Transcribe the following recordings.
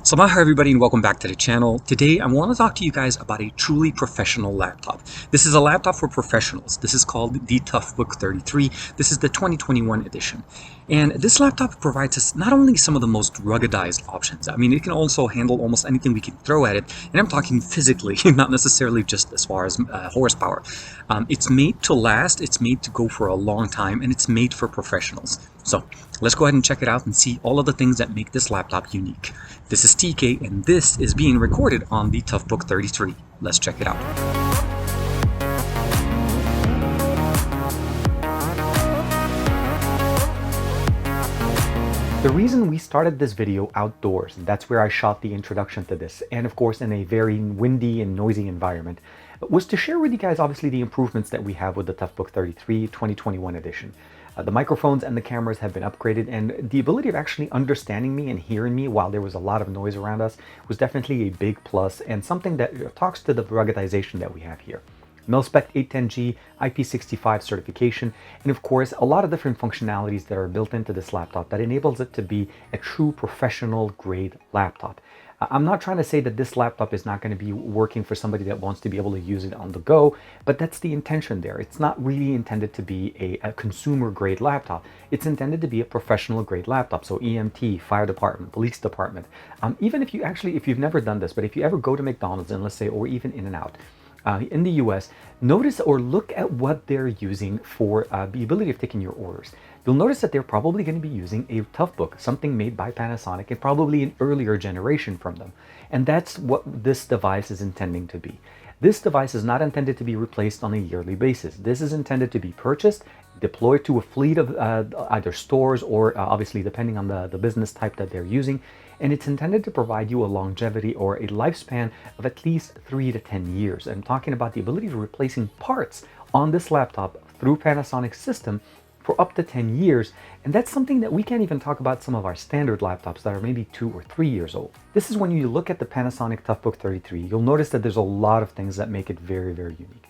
So hi everybody and welcome back to the channel. Today I want to talk to you guys about a truly professional laptop. This is a laptop for professionals. This is called the TOUGHBOOK 33. This is the 2021 edition. And this laptop provides us not only some of the most ruggedized options. I mean, it can also handle almost anything we can throw at it. And I'm talking physically, not necessarily just as far as horsepower. It's made to last, it's made to go for a long time, and it's made for professionals. So let's go ahead and check it out and see all of the things that make this laptop unique. This is TK and this is being recorded on the TOUGHBOOK 33. Let's check it out. The reason we started this video outdoors, that's where I shot the introduction to this, and of course in a very windy and noisy environment, was to share with you guys obviously the improvements that we have with the TOUGHBOOK 33 2021 edition. The microphones and the cameras have been upgraded, and the ability of actually understanding me and hearing me while there was a lot of noise around us was definitely a big plus and something that talks to the ruggedization that we have here. Mil-Spec 810G, IP65 certification, and of course a lot of different functionalities that are built into this laptop that enables it to be a true professional grade laptop. I'm not trying to say that this laptop is not going to be working for somebody that wants to be able to use it on the go, but that's the intention there. It's not really intended to be a consumer grade laptop. It's intended to be a professional grade laptop. So EMT, fire department, police department. Even if you've never done this, but if you ever go to McDonald's and let's say, or even In-N-Out, in the US, notice or look at what they're using for the ability of taking your orders. You'll notice that they're probably going to be using a TOUGHBOOK, something made by Panasonic and probably an earlier generation from them. And that's what this device is intending to be. This device is not intended to be replaced on a yearly basis. This is intended to be purchased, deployed to a fleet of either stores or obviously depending on the business type that they're using. And it's intended to provide you a longevity or a lifespan of at least 3 to 10 years. I'm talking about the ability of replacing parts on this laptop through Panasonic's system for up to 10 years. And that's something that we can't even talk about some of our standard laptops that are maybe 2 or 3 years old. This is when you look at the Panasonic TOUGHBOOK 33, you'll notice that there's a lot of things that make it very, very unique.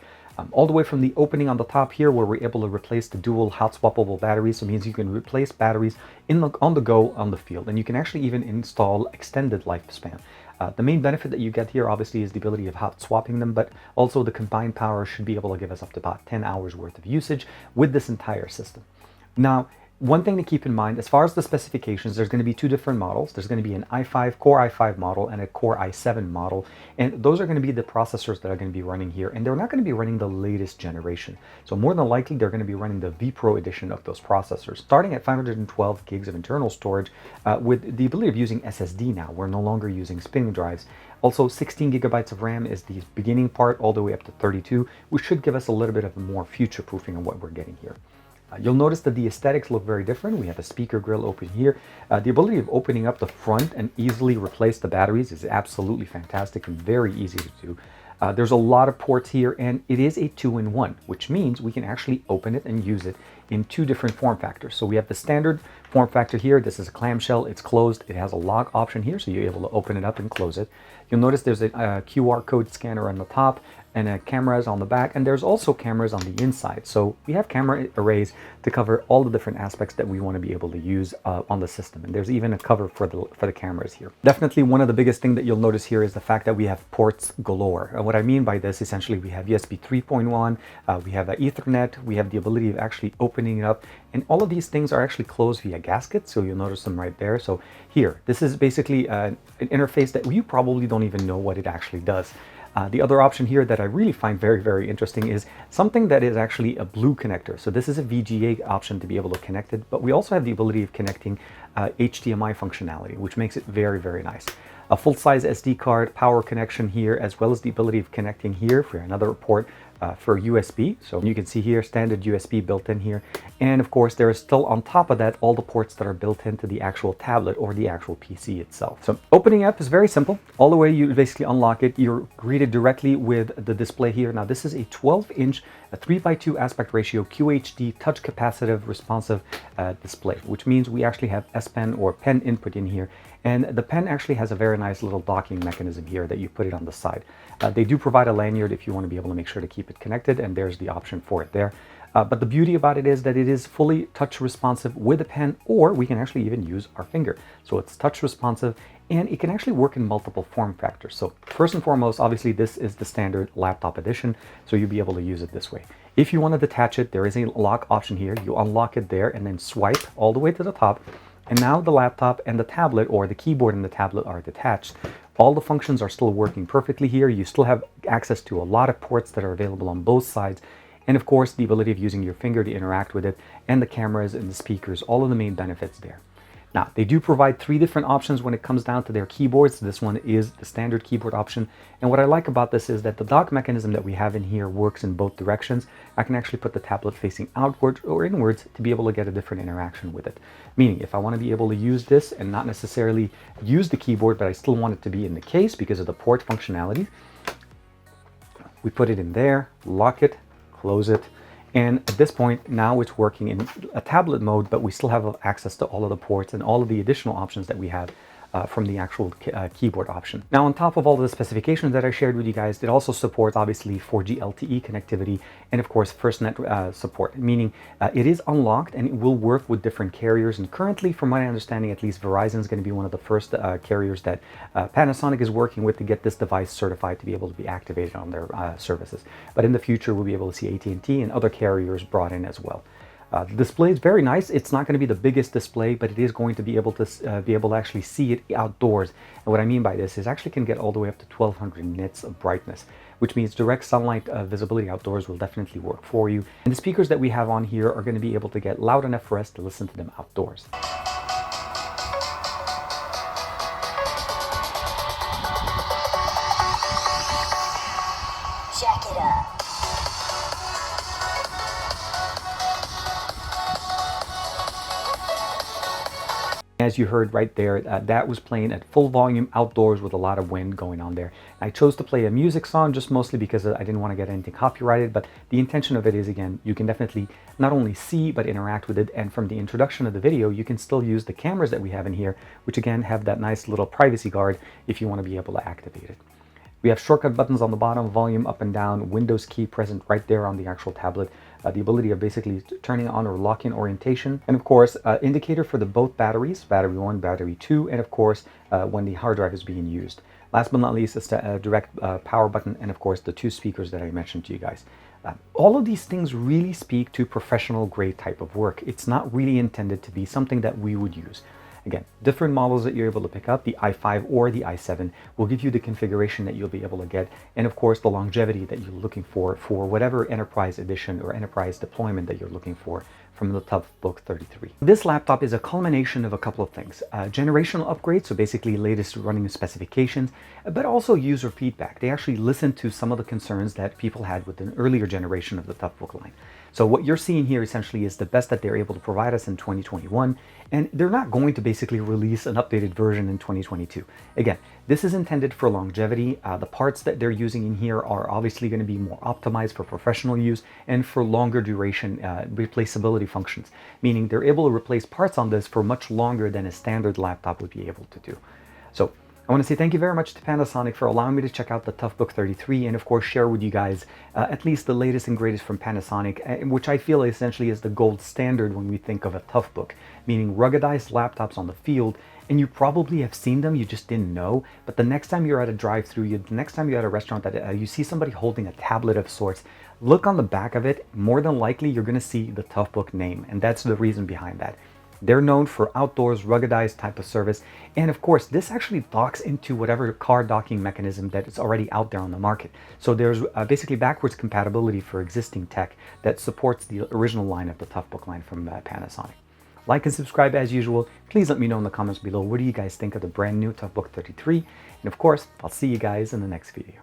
All the way from the opening on the top here where we're able to replace the dual hot-swappable batteries. So it means you can replace batteries on the go on the field, and you can actually even install extended lifespan. The main benefit that you get here obviously is the ability of hot swapping them, but also the combined power should be able to give us up to about 10 hours worth of usage with this entire system. Now, one thing to keep in mind, as far as the specifications, there's going to be two different models. There's going to be an Core i5 model and a Core i7 model. And those are going to be the processors that are going to be running here. And they're not going to be running the latest generation. So more than likely, they're going to be running the vPro edition of those processors, starting at 512 gigs of internal storage with the ability of using SSD now. We're no longer using spinning drives. Also, 16 gigabytes of RAM is the beginning part all the way up to 32, which should give us a little bit of more future-proofing on what we're getting here. You'll notice that the aesthetics look very different. We have a speaker grill open here. The ability of opening up the front and easily replace the batteries is absolutely fantastic and very easy to do. There's a lot of ports here, and it is a 2-in-1, which means we can actually open it and use it in 2 different form factors. So we have the standard form factor here. This is a clamshell. It's closed. It has a lock option here, so you're able to open it up and close it. You'll notice there's a QR code scanner on the top and cameras on the back, and there's also cameras on the inside. So we have camera arrays to cover all the different aspects that we want to be able to use on the system. And there's even a cover for the cameras here. Definitely one of the biggest things that you'll notice here is the fact that we have ports galore. And what I mean by this, essentially, we have USB 3.1, we have Ethernet, we have the ability of actually opening it up, and all of these things are actually closed via gaskets, so you'll notice them right there. So here, this is basically an interface that you probably don't even know what it actually does. The other option here that I really find very, very interesting is something that is actually a blue connector. So this is a VGA option to be able to connect it, but we also have the ability of connecting HDMI functionality, which makes it very, very nice. A full-size SD card, power connection here, as well as the ability of connecting here for another port for USB. So you can see here, standard USB built in here. And of course, there is still on top of that, all the ports that are built into the actual tablet or the actual PC itself. So opening up is very simple. All the way you basically unlock it. You're greeted directly with the display here. Now this is a 12-inch, 3:2 aspect ratio QHD touch capacitive responsive display, which means we actually have S Pen or pen input in here. And the pen actually has a very nice little docking mechanism here that you put it on the side. They do provide a lanyard if you want to be able to make sure to keep it connected, and there's the option for it there. But the beauty about it is that it is fully touch responsive with a pen, or we can actually even use our finger. So it's touch responsive and it can actually work in multiple form factors. So first and foremost, obviously this is the standard laptop edition, so you'll be able to use it this way. If you want to detach it, there is a lock option here. You unlock it there and then swipe all the way to the top, and now the laptop and the tablet, or the keyboard and the tablet, are detached. All the functions are still working perfectly here. You still have access to a lot of ports that are available on both sides, and of course the ability of using your finger to interact with it, and the cameras and the speakers, all of the main benefits there. Now, they do provide 3 different options when it comes down to their keyboards. This one is the standard keyboard option. And what I like about this is that the dock mechanism that we have in here works in both directions. I can actually put the tablet facing outwards or inwards to be able to get a different interaction with it. Meaning, if I want to be able to use this and not necessarily use the keyboard, but I still want it to be in the case because of the port functionality, we put it in there, lock it, close it. And at this point, now it's working in a tablet mode, but we still have access to all of the ports and all of the additional options that we have from the actual keyboard option. Now, on top of all of the specifications that I shared with you guys, it also supports obviously 4G LTE connectivity and of course FirstNet support, meaning it is unlocked and it will work with different carriers. And currently, from my understanding, at least Verizon is going to be one of the first carriers that Panasonic is working with to get this device certified to be able to be activated on their services. But in the future, we'll be able to see AT&T and other carriers brought in as well. The display is very nice. It's not going to be the biggest display, but it is going to be able to actually see it outdoors. And what I mean by this is actually can get all the way up to 1200 nits of brightness, which means direct sunlight visibility outdoors will definitely work for you. And the speakers that we have on here are going to be able to get loud enough for us to listen to them outdoors. Jack it up. As you heard right there, that was playing at full volume outdoors with a lot of wind going on there. I chose to play a music song just mostly because I didn't want to get anything copyrighted, but the intention of it is, again, you can definitely not only see but interact with it. And from the introduction of the video, you can still use the cameras that we have in here, which again have that nice little privacy guard if you want to be able to activate it. We have shortcut buttons on the bottom, volume up and down, Windows key present right there on the actual tablet, the ability of basically turning on or locking orientation, and of course, indicator for the both batteries, battery 1, battery 2, and of course, when the hard drive is being used. Last but not least, it's a direct power button, and of course, the 2 speakers that I mentioned to you guys. All of these things really speak to professional grade type of work. It's not really intended to be something that we would use. Again, different models that you're able to pick up, the i5 or the i7, will give you the configuration that you'll be able to get, and of course the longevity that you're looking for whatever enterprise edition or enterprise deployment that you're looking for from the ToughBook 33. This laptop is a culmination of a couple of things. Generational upgrades, so basically latest running specifications, but also user feedback. They actually listened to some of the concerns that people had with an earlier generation of the ToughBook line. So what you're seeing here essentially is the best that they're able to provide us in 2021, and they're not going to basically release an updated version in 2022. Again, this is intended for longevity. The parts that they're using in here are obviously going to be more optimized for professional use and for longer duration replaceability functions, meaning they're able to replace parts on this for much longer than a standard laptop would be able to do. So I want to say thank you very much to Panasonic for allowing me to check out the ToughBook 33 and of course share with you guys at least the latest and greatest from Panasonic, which I feel essentially is the gold standard when we think of a ToughBook, meaning ruggedized laptops on the field. And you probably have seen them, you just didn't know. But the next time you're at a drive-thru, the next time you're at a restaurant that you see somebody holding a tablet of sorts, look on the back of it. More than likely, you're going to see the ToughBook name, and that's the reason behind that. They're known for outdoors, ruggedized type of service. And of course, this actually docks into whatever car docking mechanism that is already out there on the market. So there's basically backwards compatibility for existing tech that supports the original line of the ToughBook line from Panasonic. Like and subscribe as usual. Please let me know in the comments below, what do you guys think of the brand new ToughBook 33? And of course, I'll see you guys in the next video.